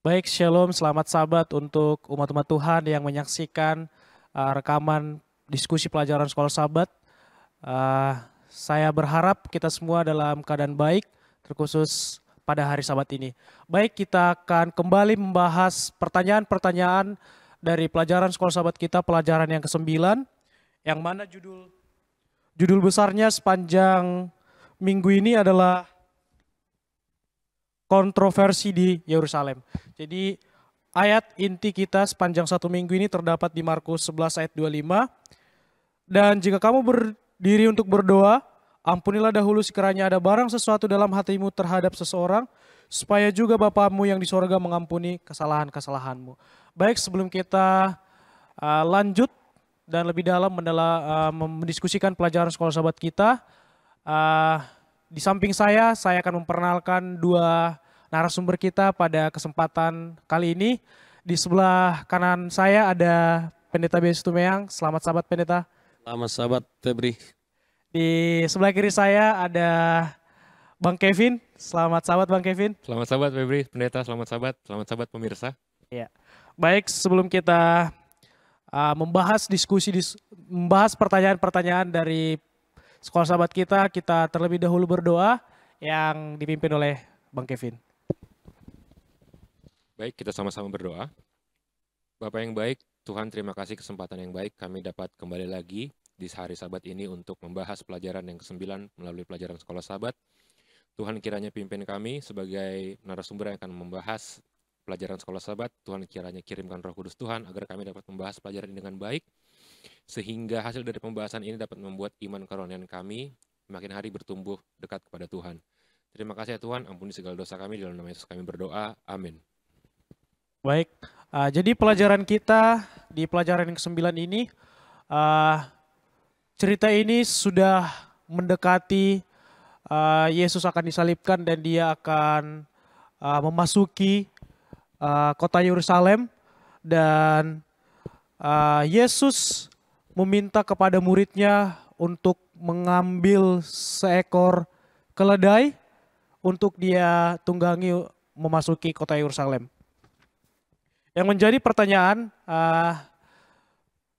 Baik, shalom, selamat sabat untuk umat-umat Tuhan yang menyaksikan rekaman diskusi pelajaran sekolah sabat. Uh, saya berharap kita semua dalam keadaan baik, terkhusus pada hari sabat ini. Baik, kita akan kembali membahas pertanyaan-pertanyaan dari pelajaran sekolah sabat kita, pelajaran yang ke-9, yang mana judul besarnya sepanjang minggu ini adalah kontroversi di Yerusalem. Jadi ayat inti kita sepanjang satu minggu ini terdapat di Markus 11 ayat 25. Dan jika kamu berdiri untuk berdoa, ampunilah dahulu sekiranya ada barang sesuatu dalam hatimu terhadap seseorang, supaya juga Bapamu yang di sorga mengampuni kesalahan-kesalahanmu. Baik, sebelum kita lanjut dan lebih dalam mendiskusikan pelajaran sekolah sahabat kita, di samping saya akan memperkenalkan dua narasumber kita pada kesempatan kali ini. Di sebelah kanan saya ada Pendeta Besu Tumeang. Selamat sahabat Pendeta. Selamat sahabat Febri. Di sebelah kiri saya ada Bang Kevin. Selamat sahabat Bang Kevin. Selamat sahabat Febri, Pendeta, selamat sahabat pemirsa. Ya. Baik, sebelum kita membahas pertanyaan-pertanyaan dari sekolah sahabat kita terlebih dahulu berdoa yang dipimpin oleh Bang Kevin. Baik, kita sama-sama berdoa. Bapak yang baik, Tuhan terima kasih kesempatan yang baik kami dapat kembali lagi di hari Sabat ini untuk membahas pelajaran yang ke-9 melalui pelajaran sekolah Sabat. Tuhan kiranya pimpin kami sebagai narasumber yang akan membahas pelajaran sekolah Sabat. Tuhan kiranya kirimkan Roh Kudus Tuhan agar kami dapat membahas pelajaran ini dengan baik, sehingga hasil dari pembahasan ini dapat membuat iman kerohanian kami makin hari bertumbuh dekat kepada Tuhan. Terima kasih ya Tuhan, ampuni segala dosa kami, dalam nama Yesus kami berdoa, amin. Baik, jadi pelajaran kita di pelajaran yang ke-9 ini, cerita ini sudah mendekati Yesus akan disalibkan dan dia akan memasuki kota Yerusalem, dan Yesus meminta kepada muridnya untuk mengambil seekor keledai untuk dia tunggangi memasuki kota Yerusalem. Yang menjadi pertanyaan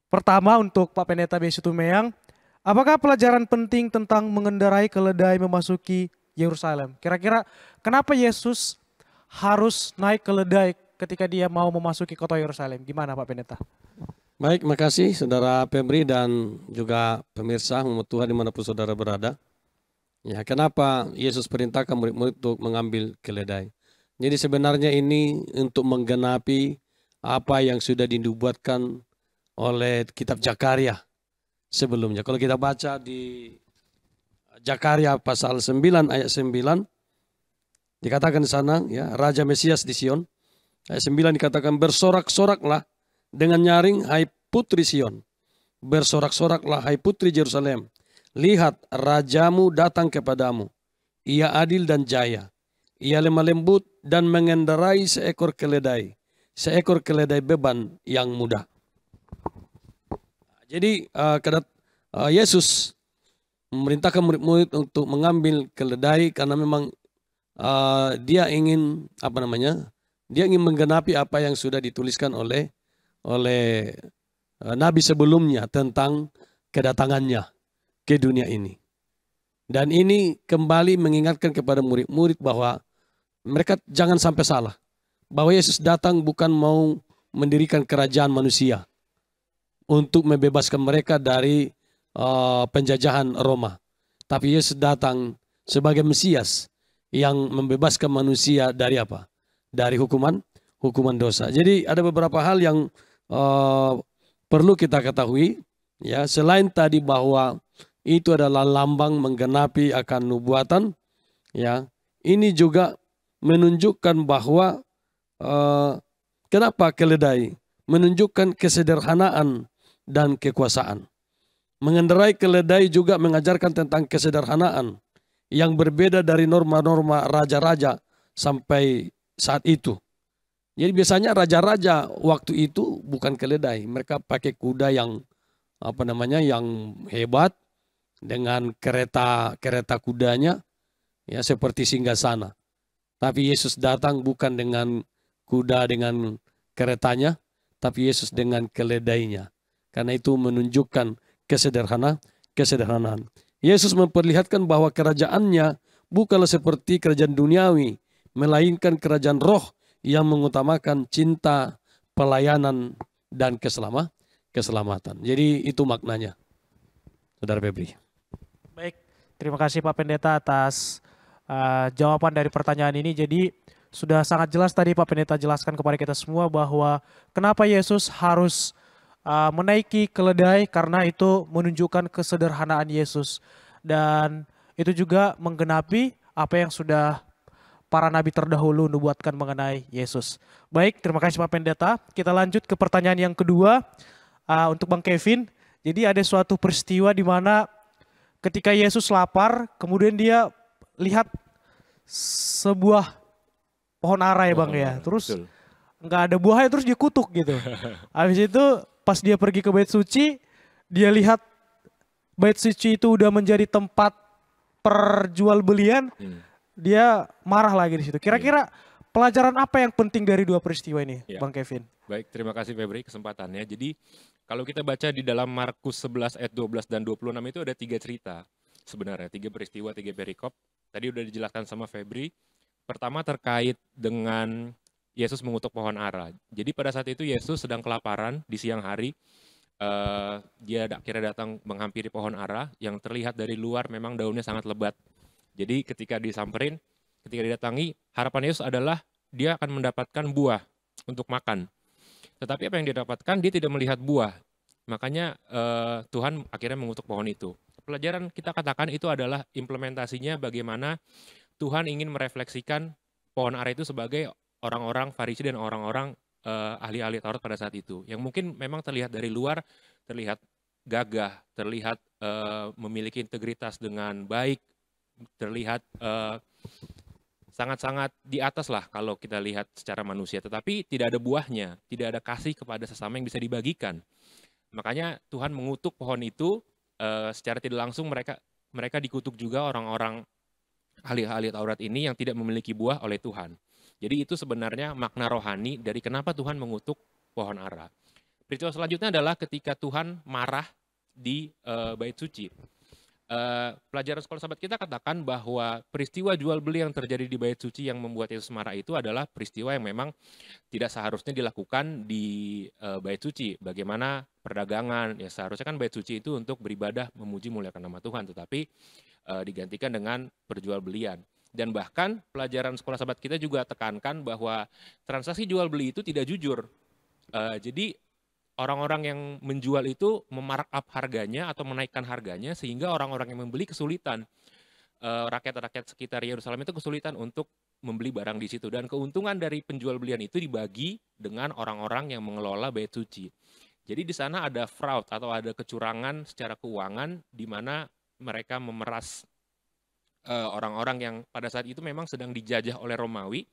pertama untuk Pak Pendeta Besu Tumeang, apakah pelajaran penting tentang mengendarai keledai memasuki Yerusalem? Kira-kira kenapa Yesus harus naik keledai ketika dia mau memasuki kota Yerusalem? Gimana Pak Pendeta? Baik, makasih Saudara Febri dan juga pemirsa umat Tuhan dimanapun saudara berada. Ya, kenapa Yesus perintahkan murid-murid untuk mengambil keledai? Jadi sebenarnya ini untuk menggenapi apa yang sudah dinubuatkan oleh kitab Zakaria sebelumnya. Kalau kita baca di Zakaria pasal 9 ayat 9, dikatakan di sana, ya, Raja Mesias di Sion. Ayat 9 dikatakan, bersorak-soraklah dengan nyaring, hai putri Sion. Bersorak-soraklah, hai putri Yerusalem. Lihat, rajamu datang kepadamu. Ia adil dan jaya. Ia lemah lembut dan mengendarai seekor keledai. Seekor keledai beban yang mudah. Jadi Yesus memerintahkan murid-murid untuk mengambil keledai karena memang dia ingin dia ingin menggenapi apa yang sudah dituliskan oleh nabi sebelumnya tentang kedatangannya ke dunia ini. Dan ini kembali mengingatkan kepada murid-murid bahwa mereka jangan sampai salah. Bahwa Yesus datang bukan mau mendirikan kerajaan manusia untuk membebaskan mereka dari penjajahan Roma. Tapi Yesus datang sebagai Mesias yang membebaskan manusia dari apa? Dari hukuman dosa. Jadi ada beberapa hal yang perlu kita ketahui, ya, selain tadi bahwa itu adalah lambang menggenapi akan nubuatan, ya. Ini juga menunjukkan bahwa kenapa keledai? Menunjukkan kesederhanaan dan kekuasaan. Mengendarai keledai juga mengajarkan tentang kesederhanaan yang berbeda dari norma-norma raja-raja sampai saat itu. Jadi biasanya raja-raja waktu itu bukan keledai, mereka pakai kuda yang yang hebat dengan kereta kudanya, ya, seperti singgasana. Tapi Yesus datang bukan dengan kuda dengan keretanya, tapi Yesus dengan keledainya. Karena itu menunjukkan kesederhanaan. Yesus memperlihatkan bahwa kerajaannya bukanlah seperti kerajaan duniawi, melainkan kerajaan roh yang mengutamakan cinta, pelayanan, dan keselamatan. Jadi itu maknanya, Saudara Febri. Baik, terima kasih Pak Pendeta atas jawaban dari pertanyaan ini. Jadi sudah sangat jelas tadi Pak Pendeta jelaskan kepada kita semua bahwa kenapa Yesus harus menaiki keledai, karena itu menunjukkan kesederhanaan Yesus. Dan itu juga menggenapi apa yang sudah para nabi terdahulu nubuatkan mengenai Yesus. Baik, terima kasih Pak Pendeta. Kita lanjut ke pertanyaan yang kedua untuk Bang Kevin. Jadi ada suatu peristiwa di mana ketika Yesus lapar, kemudian dia lihat sebuah pohon ara ya Bang ya. Terus nggak ada buahnya, terus dia kutuk gitu. Habis itu pas dia pergi ke bait suci, dia lihat bait suci itu udah menjadi tempat perjualbelian. Dia marah lagi di situ. Kira-kira pelajaran apa yang penting dari dua peristiwa ini, Bang Kevin? Baik, terima kasih Febri kesempatannya. Jadi kalau kita baca di dalam Markus 11 ayat 12 dan 26 itu ada 3 cerita sebenarnya, 3 peristiwa, 3 perikop. Tadi udah dijelaskan sama Febri. Pertama terkait dengan Yesus mengutuk pohon ara. Jadi pada saat itu Yesus sedang kelaparan di siang hari. Dia akhirnya datang menghampiri pohon ara yang terlihat dari luar memang daunnya sangat lebat. Jadi ketika disamperin, ketika didatangi, harapan Yesus adalah dia akan mendapatkan buah untuk makan. Tetapi apa yang dia dapatkan, dia tidak melihat buah. Makanya Tuhan akhirnya mengutuk pohon itu. Pelajaran kita katakan itu adalah implementasinya bagaimana Tuhan ingin merefleksikan pohon ara itu sebagai orang-orang Farisi dan orang-orang ahli-ahli Taurat pada saat itu. Yang mungkin memang terlihat dari luar, terlihat gagah, terlihat memiliki integritas dengan baik, terlihat sangat-sangat di atas lah kalau kita lihat secara manusia. Tetapi tidak ada buahnya, tidak ada kasih kepada sesama yang bisa dibagikan. Makanya Tuhan mengutuk pohon itu secara tidak langsung mereka dikutuk juga orang-orang ahli-ahli Taurat ini yang tidak memiliki buah oleh Tuhan. Jadi itu sebenarnya makna rohani dari kenapa Tuhan mengutuk pohon ara. Peristiwa selanjutnya adalah ketika Tuhan marah di bait suci. Pelajaran sekolah sahabat kita katakan bahwa peristiwa jual beli yang terjadi di bait suci yang membuat Yesus marah itu adalah peristiwa yang memang tidak seharusnya dilakukan di bait suci. Bagaimana perdagangan, ya seharusnya kan bait suci itu untuk beribadah memuji muliakan nama Tuhan, tetapi digantikan dengan perjualbelian. Dan bahkan pelajaran sekolah sahabat kita juga tekankan bahwa transaksi jual beli itu tidak jujur. Jadi orang-orang yang menjual itu memarkup harganya atau menaikkan harganya sehingga orang-orang yang membeli kesulitan. Rakyat-rakyat sekitar Yerusalem itu kesulitan untuk membeli barang di situ. Dan keuntungan dari penjual belian itu dibagi dengan orang-orang yang mengelola bait suci. Jadi di sana ada fraud atau ada kecurangan secara keuangan di mana mereka memeras orang-orang yang pada saat itu memang sedang dijajah oleh Romawi.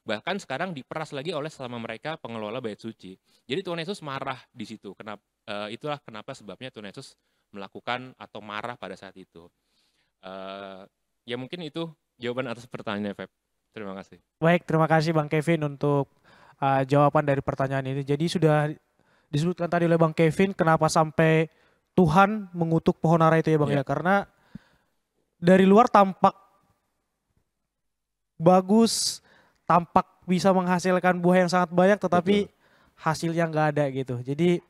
Bahkan sekarang diperas lagi oleh sama mereka pengelola bait suci. Jadi Tuhan Yesus marah di situ. Itulah kenapa sebabnya Tuhan Yesus melakukan atau marah pada saat itu. Ya mungkin itu jawaban atas pertanyaannya, Feb. Terima kasih. Baik, terima kasih Bang Kevin untuk jawaban dari pertanyaan ini. Jadi sudah disebutkan tadi oleh Bang Kevin kenapa sampai Tuhan mengutuk pohon ara itu ya Bang ya. Karena dari luar tampak bagus, tampak bisa menghasilkan buah yang sangat banyak, tetapi hasilnya nggak ada gitu. Jadi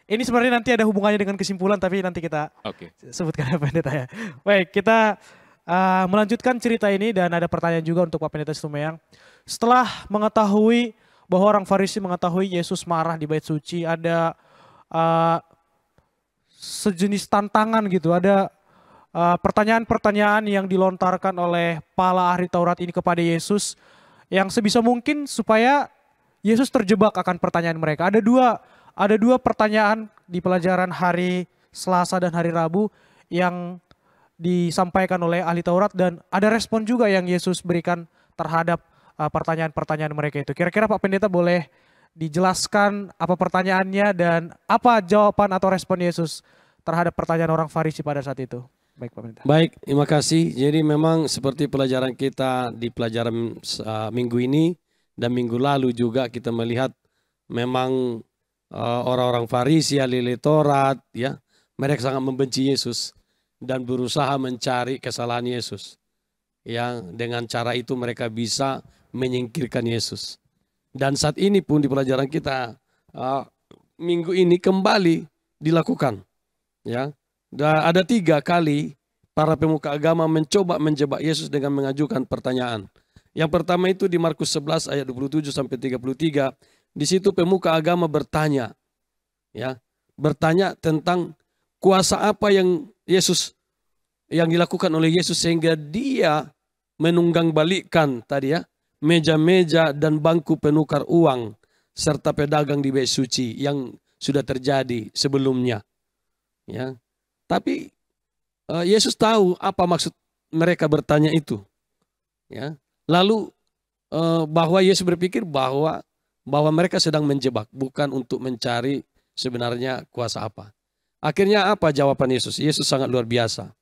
ini sebenarnya nanti ada hubungannya dengan kesimpulan, tapi nanti kita sebutkan Pak Pendeta ya. Baik, kita melanjutkan cerita ini dan ada pertanyaan juga untuk Pak Pendeta Situmayang. Setelah mengetahui bahwa orang Farisi mengetahui Yesus marah di bait suci, ada sejenis tantangan gitu, ada pertanyaan-pertanyaan yang dilontarkan oleh para ahli Taurat ini kepada Yesus yang sebisa mungkin supaya Yesus terjebak akan pertanyaan mereka. Ada dua pertanyaan di pelajaran hari Selasa dan hari Rabu yang disampaikan oleh ahli Taurat dan ada respon juga yang Yesus berikan terhadap pertanyaan-pertanyaan mereka itu. Kira-kira Pak Pendeta boleh dijelaskan apa pertanyaannya dan apa jawaban atau respon Yesus terhadap pertanyaan orang Farisi pada saat itu? Baik Pak Pendeta. Baik, terima kasih. Jadi memang seperti pelajaran kita di pelajaran minggu ini dan minggu lalu juga kita melihat memang orang-orang Farisi, ahli Taurat, ya, mereka sangat membenci Yesus dan berusaha mencari kesalahan Yesus. Ya, dengan cara itu mereka bisa menyingkirkan Yesus. Dan saat ini pun di pelajaran kita minggu ini kembali dilakukan. Ya, ada 3 kali para pemuka agama mencoba menjebak Yesus dengan mengajukan pertanyaan. Yang pertama itu di Markus 11 ayat 27 sampai 33. Di situ pemuka agama bertanya, ya, bertanya tentang kuasa apa yang dilakukan oleh Yesus sehingga dia menunggang balikkan tadi, ya, meja-meja dan bangku penukar uang serta pedagang di bait suci yang sudah terjadi sebelumnya. Ya. Tapi Yesus tahu apa maksud mereka bertanya itu. Ya. Lalu bahwa Yesus berpikir bahwa mereka sedang menjebak, bukan untuk mencari sebenarnya kuasa apa. Akhirnya apa jawaban Yesus? Yesus sangat luar biasa.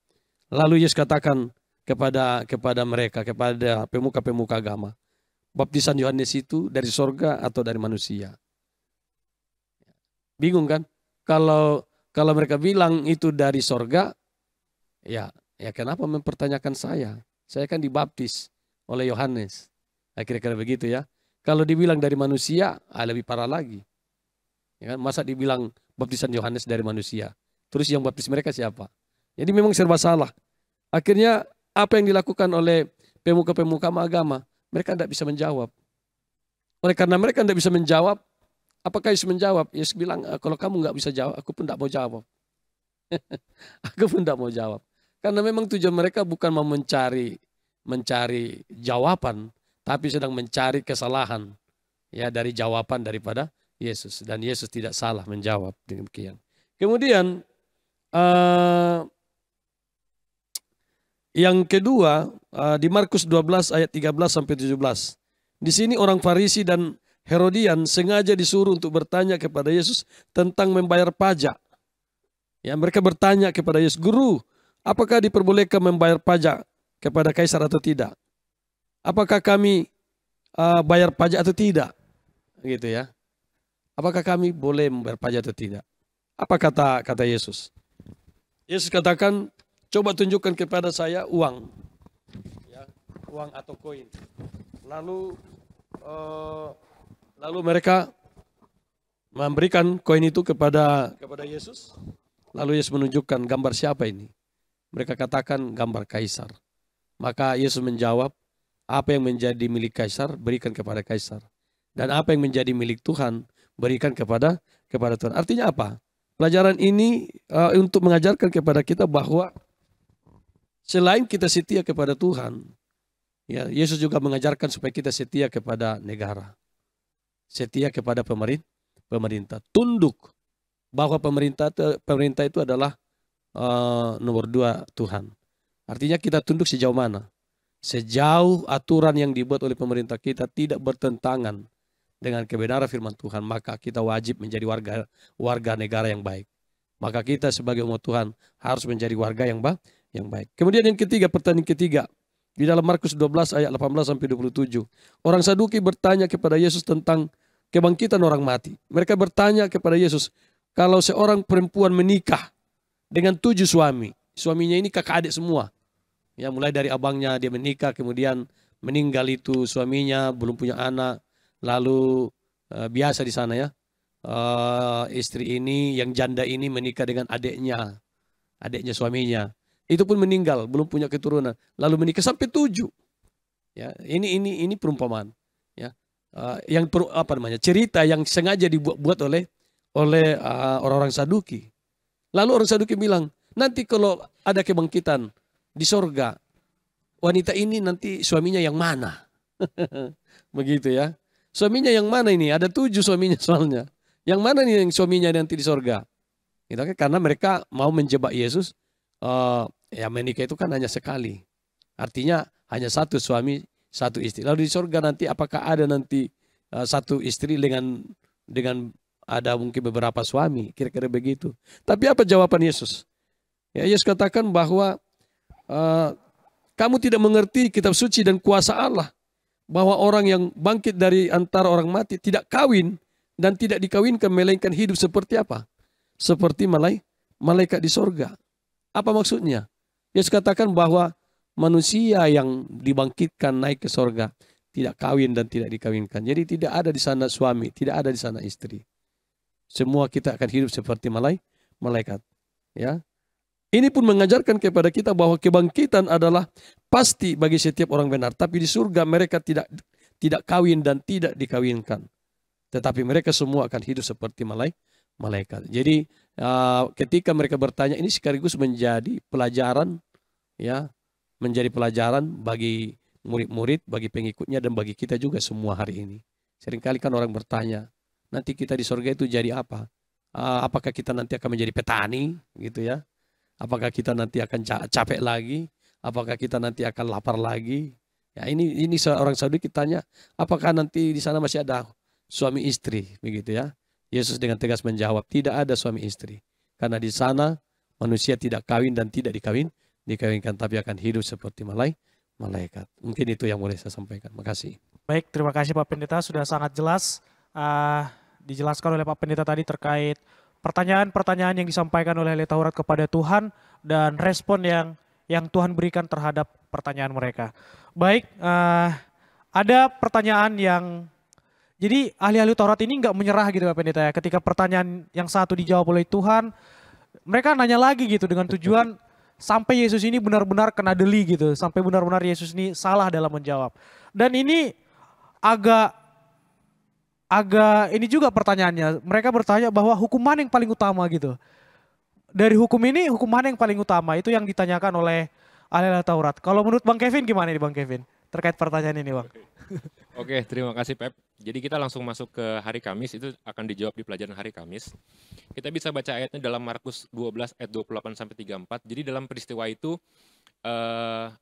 Lalu Yesus katakan kepada mereka, kepada pemuka-pemuka agama, baptisan Yohanes itu dari sorga atau dari manusia? Bingung kan? Kalau mereka bilang itu dari sorga, ya kenapa mempertanyakan saya? Saya kan dibaptis oleh Yohanes. Kira-kira begitu ya. Kalau dibilang dari manusia, lebih parah lagi. Ya, masa dibilang baptisan Yohanes dari manusia? Terus yang baptis mereka siapa? Jadi memang serba salah. Akhirnya apa yang dilakukan oleh pemuka-pemuka agama? Mereka tidak bisa menjawab. Oleh karena mereka tidak bisa menjawab, apakah Yesus menjawab? Yesus bilang, kalau kamu nggak bisa jawab, aku pun tidak mau jawab. Aku pun tidak mau jawab. Karena memang tujuan mereka bukan mau mencari jawaban, tapi sedang mencari kesalahan, ya, dari jawaban daripada Yesus. Dan Yesus tidak salah menjawab demikian. Kemudian yang kedua di Markus 12 ayat 13 sampai 17. Di sini orang Farisi dan Herodian sengaja disuruh untuk bertanya kepada Yesus tentang membayar pajak. Ya, mereka bertanya kepada Yesus, "Guru, apakah diperbolehkan membayar pajak kepada kaisar atau tidak? Apakah kami bayar pajak atau tidak?" Gitu ya. Apakah kami boleh membayar pajak atau tidak? Apa kata Yesus? Yesus katakan, "Coba tunjukkan kepada saya uang." Ya, uang atau koin. Lalu mereka memberikan koin itu kepada Yesus. Lalu Yesus menunjukkan gambar siapa ini. Mereka katakan gambar kaisar. Maka Yesus menjawab, apa yang menjadi milik kaisar berikan kepada kaisar. Dan apa yang menjadi milik Tuhan berikan kepada Tuhan. Artinya apa? Pelajaran ini untuk mengajarkan kepada kita bahwa selain kita setia kepada Tuhan, ya, Yesus juga mengajarkan supaya kita setia kepada negara. Setia kepada pemerintah. Tunduk bahwa pemerintah itu adalah nomor 2 Tuhan. Artinya kita tunduk sejauh mana? Sejauh aturan yang dibuat oleh pemerintah kita tidak bertentangan dengan kebenaran firman Tuhan, maka kita wajib menjadi warga negara yang baik. Maka kita sebagai umat Tuhan harus menjadi warga yang baik. Kemudian yang ketiga, pertanyaan ketiga. Di dalam Markus 12 ayat 18 sampai 27. Orang Saduki bertanya kepada Yesus tentang kebangkitan orang mati. Mereka bertanya kepada Yesus, kalau seorang perempuan menikah dengan 7 suami, suaminya ini kakak adik semua. Ya, mulai dari abangnya dia menikah, kemudian meninggal itu suaminya, belum punya anak. Lalu biasa di sana ya, istri ini yang janda ini menikah dengan adiknya suaminya. Itu pun meninggal, belum punya keturunan. Lalu menikah sampai 7. Ya, ini perumpamaan. Ya, cerita yang sengaja dibuat oleh orang-orang Saduki. Lalu orang Saduki bilang, nanti kalau ada kebangkitan di sorga, wanita ini nanti suaminya yang mana? Begitu ya. Suaminya yang mana ini? Ada 7 suaminya soalnya. Yang mana nih yang suaminya nanti di sorga? Gitu, karena mereka mau menjebak Yesus. Ya, menikah itu kan hanya sekali. Artinya hanya 1 suami, 1 istri. Lalu di sorga nanti apakah ada nanti 1 istri dengan ada mungkin beberapa suami. Kira-kira begitu. Tapi apa jawaban Yesus? Ya, Yesus katakan bahwa kamu tidak mengerti kitab suci dan kuasa Allah, bahwa orang yang bangkit dari antara orang mati tidak kawin dan tidak dikawinkan, melainkan hidup seperti apa? Seperti malaikat di sorga. Apa maksudnya? Yesus katakan bahwa manusia yang dibangkitkan naik ke sorga tidak kawin dan tidak dikawinkan. Jadi tidak ada di sana suami, tidak ada di sana istri. Semua kita akan hidup seperti malaikat. Ya, ini pun mengajarkan kepada kita bahwa kebangkitan adalah pasti bagi setiap orang benar. Tapi di surga mereka tidak kawin dan tidak dikawinkan. Tetapi mereka semua akan hidup seperti malaikat. Jadi ketika mereka bertanya, ini sekaligus menjadi pelajaran, ya, menjadi pelajaran bagi murid-murid, bagi pengikutnya, dan bagi kita juga semua hari ini. Seringkali kan orang bertanya, nanti kita di surga itu jadi apa? Apakah kita nanti akan menjadi petani, gitu ya? Apakah kita nanti akan capek lagi? Apakah kita nanti akan lapar lagi? Ya, ini seorang Saudi kita tanya, apakah nanti di sana masih ada suami istri, begitu ya? Yesus dengan tegas menjawab, tidak ada suami istri. Karena di sana manusia tidak kawin dan tidak dikawinkan, tapi akan hidup seperti malaikat. Mungkin itu yang boleh saya sampaikan. Makasih. Baik, terima kasih Pak Pendeta, sudah sangat jelas dijelaskan oleh Pak Pendeta tadi terkait pertanyaan-pertanyaan yang disampaikan oleh ahli Taurat kepada Tuhan dan respon yang Tuhan berikan terhadap pertanyaan mereka. Baik, ada pertanyaan yang jadi ahli-ahli Taurat ini nggak menyerah gitu Pak Pendeta ya. Ketika pertanyaan yang satu dijawab oleh Tuhan, mereka nanya lagi gitu dengan tujuan sampai Yesus ini benar-benar kena deli gitu. Sampai benar-benar Yesus ini salah dalam menjawab. Dan ini agak ini juga pertanyaannya. Mereka bertanya bahwa hukum mana yang paling utama gitu. Dari hukum ini, hukum mana yang paling utama? Itu yang ditanyakan oleh ahli Taurat. Kalau menurut Bang Kevin gimana nih Bang Kevin? Terkait pertanyaan ini Bang. Oke, terima kasih Pep. Jadi kita langsung masuk ke hari Kamis, itu akan dijawab di pelajaran hari Kamis. Kita bisa baca ayatnya dalam Markus 12 ayat 28-34. Jadi dalam peristiwa itu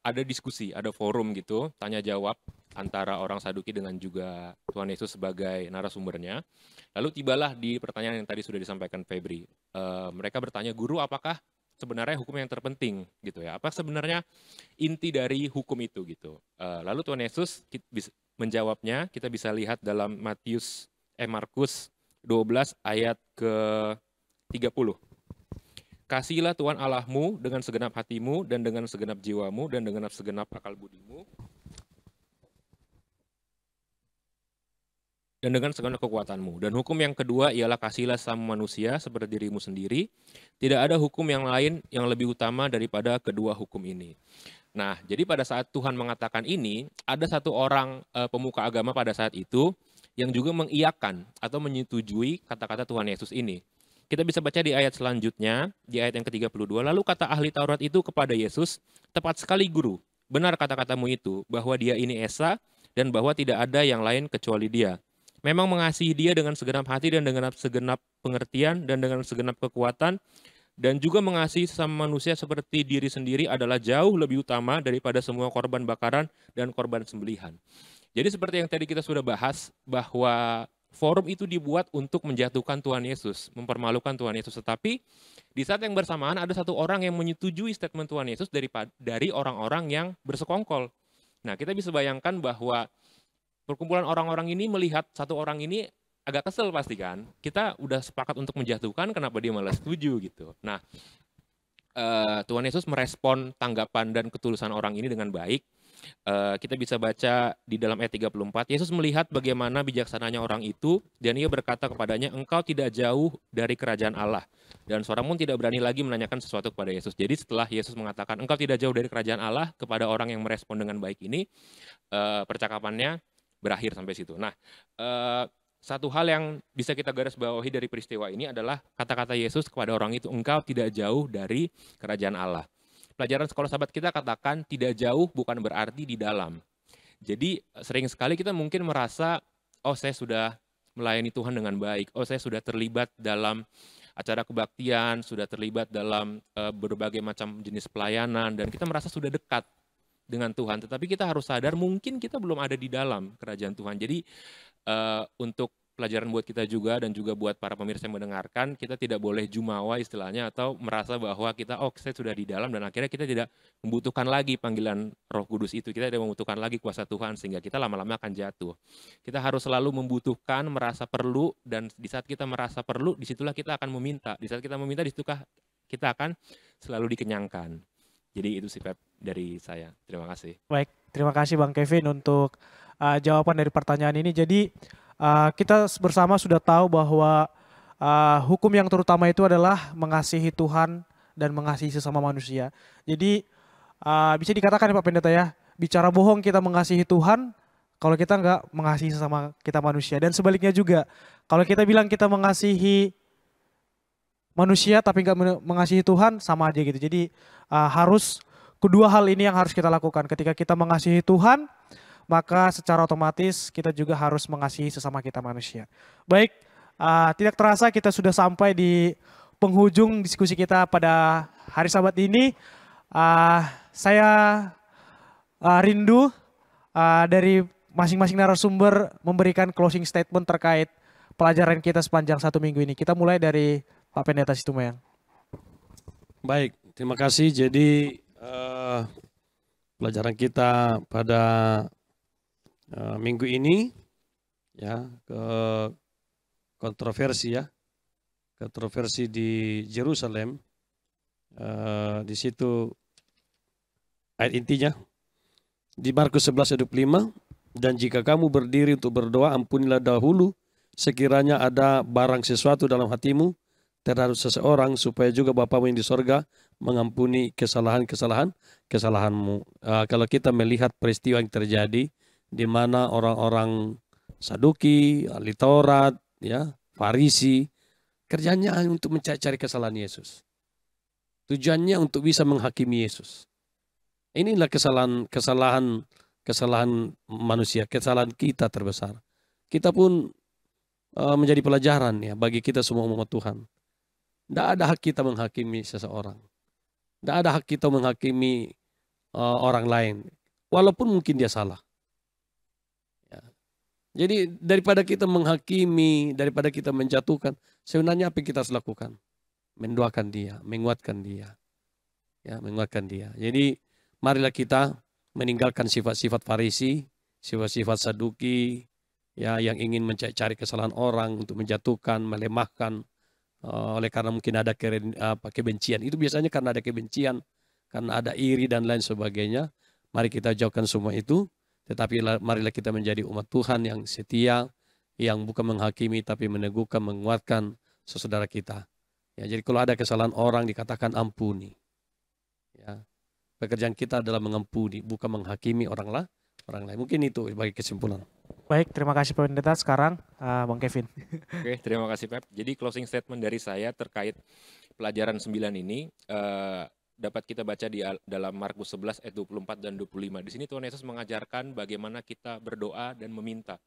ada diskusi, ada forum gitu, tanya jawab antara orang Saduki dengan juga Tuhan Yesus sebagai narasumbernya. Lalu tibalah di pertanyaan yang tadi sudah disampaikan Febri. Mereka bertanya, guru apakah sebenarnya hukum yang terpenting gitu ya? Apa sebenarnya inti dari hukum itu gitu? Lalu Tuhan Yesus menjawabnya, kita bisa lihat dalam Markus 12 ayat ke-30. Kasihilah Tuhan Allahmu dengan segenap hatimu dan dengan segenap jiwamu dan dengan segenap akal budimu dan dengan segenap kekuatanmu. Dan hukum yang kedua ialah kasihilah sesama manusia seperti dirimu sendiri. Tidak ada hukum yang lain yang lebih utama daripada kedua hukum ini. Nah, jadi pada saat Tuhan mengatakan ini, ada satu orang pemuka agama pada saat itu yang juga mengiyakan atau menyetujui kata-kata Tuhan Yesus ini. Kita bisa baca di ayat selanjutnya, di ayat yang ke-32. Lalu kata ahli Taurat itu kepada Yesus, tepat sekali guru, benar kata-katamu itu, bahwa dia ini Esa dan bahwa tidak ada yang lain kecuali dia. Memang mengasihi dia dengan segenap hati dan dengan segenap pengertian dan dengan segenap kekuatan, dan juga mengasihi sesama manusia seperti diri sendiri adalah jauh lebih utama daripada semua korban bakaran dan korban sembelihan. Jadi seperti yang tadi kita sudah bahas, bahwa forum itu dibuat untuk menjatuhkan Tuhan Yesus, mempermalukan Tuhan Yesus. Tetapi di saat yang bersamaan ada satu orang yang menyetujui statement Tuhan Yesus dari orang-orang yang bersekongkol. Nah, kita bisa bayangkan bahwa perkumpulan orang-orang ini melihat satu orang ini agak kesel pasti kan. Kita udah sepakat untuk menjatuhkan, kenapa dia malah setuju gitu. Nah, Tuhan Yesus merespon tanggapan dan ketulusan orang ini dengan baik. Kita bisa baca di dalam ayat 34, Yesus melihat bagaimana bijaksananya orang itu, dan ia berkata kepadanya, engkau tidak jauh dari kerajaan Allah. Dan seorang pun tidak berani lagi menanyakan sesuatu kepada Yesus. Jadi setelah Yesus mengatakan, engkau tidak jauh dari kerajaan Allah, kepada orang yang merespon dengan baik ini, percakapannya berakhir sampai situ. Nah, satu hal yang bisa kita garis bawahi dari peristiwa ini adalah kata-kata Yesus kepada orang itu, engkau tidak jauh dari kerajaan Allah. Pelajaran sekolah sahabat kita katakan tidak jauh bukan berarti di dalam. Jadi sering sekali kita mungkin merasa, oh saya sudah melayani Tuhan dengan baik, oh saya sudah terlibat dalam acara kebaktian, sudah terlibat dalam berbagai macam jenis pelayanan, dan kita merasa sudah dekat dengan Tuhan. Tetapi kita harus sadar mungkin kita belum ada di dalam kerajaan Tuhan. Jadi untuk pelajaran buat kita juga dan juga buat para pemirsa yang mendengarkan. Kita tidak boleh jumawa istilahnya atau merasa bahwa kita saya sudah di dalam dan akhirnya kita tidak membutuhkan lagi panggilan Roh Kudus itu. Kita tidak membutuhkan lagi kuasa Tuhan sehingga kita lama-lama akan jatuh. Kita harus selalu membutuhkan, merasa perlu, dan di saat kita merasa perlu, disitulah kita akan meminta. Di saat kita meminta, disitulah kita akan selalu dikenyangkan. Jadi itu sih Pep dari saya. Terima kasih. Baik, terima kasih Bang Kevin untuk jawaban dari pertanyaan ini. Jadi kita bersama sudah tahu bahwa hukum yang terutama itu adalah mengasihi Tuhan dan mengasihi sesama manusia. Jadi bisa dikatakan ya Pak Pendeta ya, bicara bohong kita mengasihi Tuhan kalau kita nggak mengasihi sesama kita manusia. Dan sebaliknya juga, kalau kita bilang kita mengasihi manusia tapi nggak mengasihi Tuhan, sama aja gitu. Jadi harus kedua hal ini yang harus kita lakukan. Ketika kita mengasihi Tuhan, maka secara otomatis kita juga harus mengasihi sesama kita manusia. Baik, tidak terasa kita sudah sampai di penghujung diskusi kita pada hari Sabat ini. Saya rindu dari masing-masing narasumber memberikan closing statement terkait pelajaran kita sepanjang 1 minggu ini. Kita mulai dari Pak Pendeta Situmayang. Baik, terima kasih. Jadi pelajaran kita pada minggu ini ya kontroversi di Yerusalem. Di situ ayat intinya di Markus 11 ayat 25, dan jika kamu berdiri untuk berdoa, ampunilah dahulu sekiranya ada barang sesuatu dalam hatimu terhadap seseorang, supaya juga Bapamu yang di sorga mengampuni kesalahanmu. Kalau kita melihat peristiwa yang terjadi di mana orang-orang Saduki, ahli Taurat, ya, Farisi, kerjanya hanya untuk mencari kesalahan Yesus. Tujuannya untuk bisa menghakimi Yesus. Inilah kesalahan manusia, kesalahan kita terbesar. Kita pun menjadi pelajaran ya bagi kita semua umat Tuhan. Tidak ada hak kita menghakimi seseorang. Tidak ada hak kita menghakimi orang lain, walaupun mungkin dia salah. Jadi daripada kita menghakimi, daripada kita menjatuhkan, sebenarnya apa yang kita harus lakukan? Mendoakan dia, menguatkan dia. Ya, menguatkan dia. Jadi marilah kita meninggalkan sifat-sifat Farisi, sifat-sifat Saduki, ya, yang ingin mencari kesalahan orang untuk menjatuhkan, melemahkan, oleh karena mungkin ada kebencian. Itu biasanya karena ada kebencian, karena ada iri dan lain sebagainya. Mari kita jauhkan semua itu. Tetapi marilah kita menjadi umat Tuhan yang setia, yang bukan menghakimi tapi meneguhkan, menguatkan saudara kita. Ya, jadi kalau ada kesalahan orang dikatakan ampuni. Ya, pekerjaan kita adalah mengampuni, bukan menghakimi orang lain. Mungkin itu sebagai kesimpulan. Baik, terima kasih Pak Pendeta. Sekarang Bang Kevin. Oke, terima kasih Pep. Jadi closing statement dari saya terkait pelajaran 9 ini. Dapat kita baca di dalam Markus 11 ayat 24 dan 25. Di sini Tuhan Yesus mengajarkan bagaimana kita berdoa dan meminta.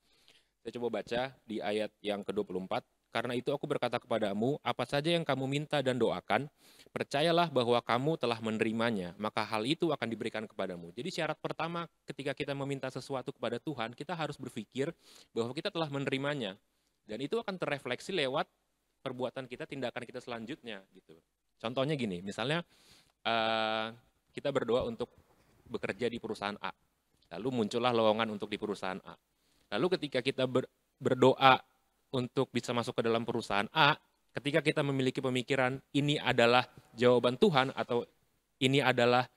Saya coba baca di ayat yang ke-24. Karena itu aku berkata kepadamu, apa saja yang kamu minta dan doakan, percayalah bahwa kamu telah menerimanya, maka hal itu akan diberikan kepadamu. Jadi syarat pertama ketika kita meminta sesuatu kepada Tuhan, kita harus berpikir bahwa kita telah menerimanya. Dan itu akan terrefleksi lewat perbuatan kita, tindakan kita selanjutnya. Gitu. Contohnya gini, misalnya kita berdoa untuk bekerja di perusahaan A. Lalu muncullah lowongan untuk di perusahaan A. Lalu ketika kita berdoa untuk bisa masuk ke dalam perusahaan A, ketika kita memiliki pemikiran ini adalah jawaban Tuhan atau ini adalah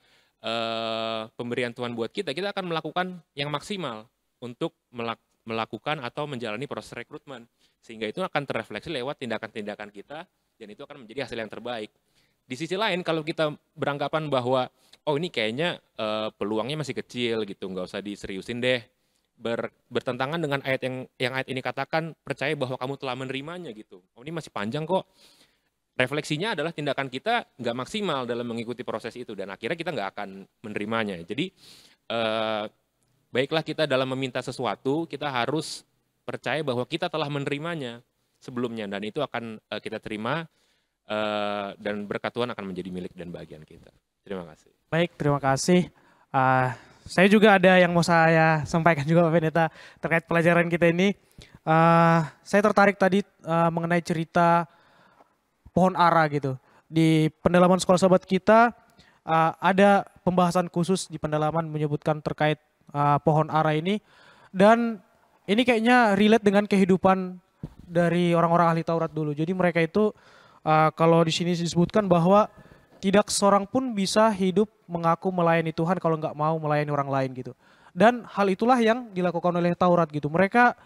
pemberian Tuhan buat kita, kita akan melakukan yang maksimal untuk melakukan atau menjalani proses rekrutmen. Sehingga itu akan terrefleksi lewat tindakan-tindakan kita dan itu akan menjadi hasil yang terbaik. Di sisi lain kalau kita beranggapan bahwa oh ini kayaknya peluangnya masih kecil gitu, nggak usah diseriusin deh. Bertentangan dengan ayat yang ayat ini katakan, percaya bahwa kamu telah menerimanya gitu. Oh ini masih panjang kok. Refleksinya adalah tindakan kita nggak maksimal dalam mengikuti proses itu dan akhirnya kita nggak akan menerimanya. Jadi baiklah kita dalam meminta sesuatu, kita harus percaya bahwa kita telah menerimanya sebelumnya dan itu akan kita terima. Dan berkat Tuhan akan menjadi milik dan bagian kita. Terima kasih. Baik, terima kasih. Saya juga ada yang mau saya sampaikan juga Pak Pendeta terkait pelajaran kita ini. Saya tertarik tadi mengenai cerita pohon ara gitu. Di pendalaman sekolah sahabat kita ada pembahasan khusus di pendalaman menyebutkan terkait pohon ara ini. Dan ini kayaknya relate dengan kehidupan dari orang-orang ahli Taurat dulu. Jadi mereka itu kalau di sini disebutkan bahwa tidak seorang pun bisa hidup mengaku melayani Tuhan kalau nggak mau melayani orang lain gitu. Dan hal itulah yang dilakukan oleh Taurat gitu. Mereka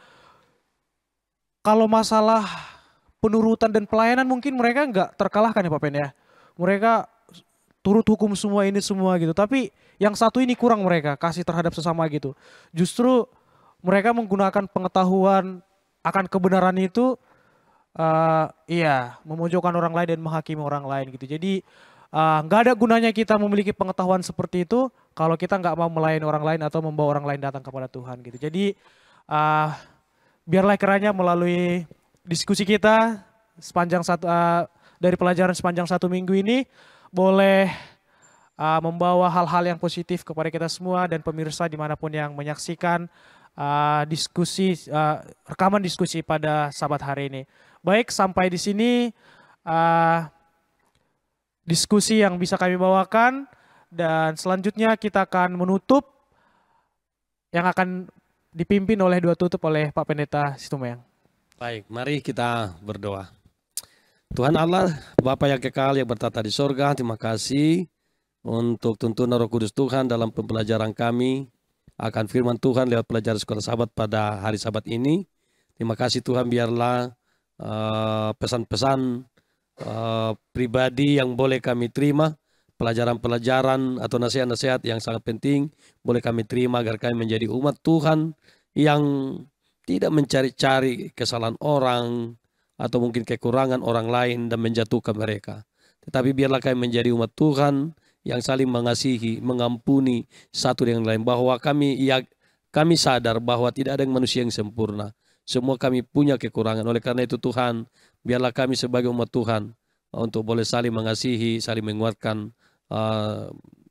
kalau masalah penurutan dan pelayanan mungkin mereka nggak terkalahkan ya Pak Pen ya. Mereka turut hukum semua ini semua gitu. Tapi yang satu ini kurang mereka kasih terhadap sesama gitu. Justru mereka menggunakan pengetahuan akan kebenaran itu memojokkan orang lain dan menghakimi orang lain gitu. Jadi nggak ada gunanya kita memiliki pengetahuan seperti itu kalau kita nggak mau melayani orang lain atau membawa orang lain datang kepada Tuhan gitu. Jadi biarlah kiranya melalui diskusi kita dari pelajaran sepanjang 1 minggu ini boleh membawa hal-hal yang positif kepada kita semua dan pemirsa dimanapun yang menyaksikan rekaman diskusi pada Sabat hari ini. Baik, sampai di sini diskusi yang bisa kami bawakan dan selanjutnya kita akan menutup yang akan dipimpin oleh dua tutup oleh Pak Pendeta Situmeyang. Baik, mari kita berdoa. Tuhan Allah, Bapa yang kekal yang bertata di sorga, terima kasih untuk tuntunan Roh Kudus Tuhan dalam pembelajaran kami akan firman Tuhan lewat pelajaran sekolah sahabat pada hari Sabat ini. Terima kasih Tuhan, biarlah pesan-pesan pribadi yang boleh kami terima, pelajaran-pelajaran atau nasihat-nasihat yang sangat penting boleh kami terima agar kami menjadi umat Tuhan yang tidak mencari-cari kesalahan orang atau mungkin kekurangan orang lain dan menjatuhkan mereka. Tetapi biarlah kami menjadi umat Tuhan yang saling mengasihi, mengampuni satu dengan lain, bahwa kami sadar bahwa tidak ada manusia yang sempurna. Semua kami punya kekurangan. Oleh karena itu Tuhan, biarlah kami sebagai umat Tuhan untuk boleh saling mengasihi, saling menguatkan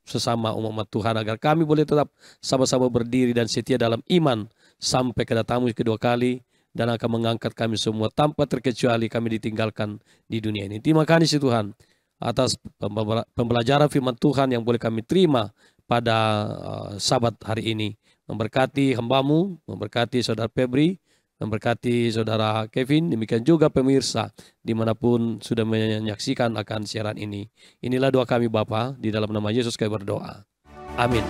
sesama umat Tuhan agar kami boleh tetap sama-sama berdiri dan setia dalam iman sampai kedatanganmu kedua kali dan akan mengangkat kami semua tanpa terkecuali kami ditinggalkan di dunia ini. Terima kasih Tuhan atas pembelajaran firman Tuhan yang boleh kami terima pada Sabat hari ini. Memberkati hamba-Mu, memberkati Saudara Febri, memberkati Saudara Kevin, demikian juga pemirsa dimanapun sudah menyaksikan akan siaran ini. Inilah doa kami Bapa, di dalam nama Yesus kami berdoa. Amin.